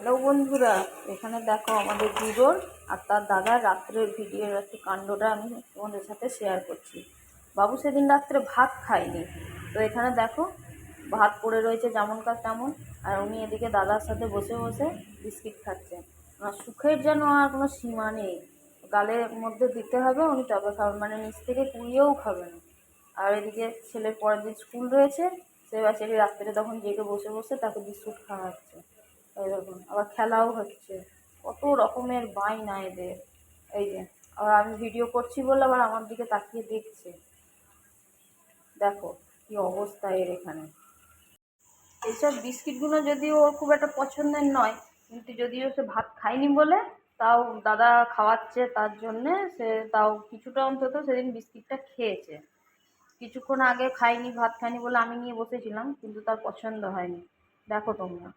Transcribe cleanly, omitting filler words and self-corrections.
Hello বন্ধুরা, এখানে দেখো আমাদের দুজন আর তার দাদার রাত্রের ভিডিওর একটু কাণ্ডটা আমি তোমাদের সাথে শেয়ার করছি। বাবু সেদিন রাত্রে ভাত খায়নি, তো এখানে দেখো ভাত পড়ে রয়েছে যেমনকার তেমন, আর উনি এদিকে দাদার সাথে বসে বসে বিস্কিট খাচ্ছেন। আর সুখের যেন আর কোনো সীমা নেই, গালের মধ্যে দিতে হবে উনি তবে খাবেন, মানে নিচ থেকে কুড়িয়েও খাবেন। আর এদিকে ছেলের পরের দিন স্কুল রয়েছে, সে বাচ্চাকে রাত্রে তখন জেগে বসে বসে তাকে বিস্কুট খাওয়াচ্ছে। এই দেখুন, আবার খেলাও হচ্ছে, কত রকমের বায়না এদের। এই যে আবার আমি ভিডিও করছি বলে আবার আমার দিকে তাকিয়ে দেখছে, দেখো কি অবস্থা এর এখানে। এইসব বিস্কিটগুলো যদিও ওর খুব একটা পছন্দের নয়, কিন্তু যদিও সে ভাত খায়নি বলে তাও দাদা খাওয়াচ্ছে, তার জন্যে সে তাও কিছুটা অন্তত সেদিন বিস্কিটটা খেয়েছে। কিছুক্ষণ আগে খায়নি, ভাত খায়নি বলে আমি নিয়ে বসেছিলাম, কিন্তু তার পছন্দ হয়নি। দেখো তোমরা।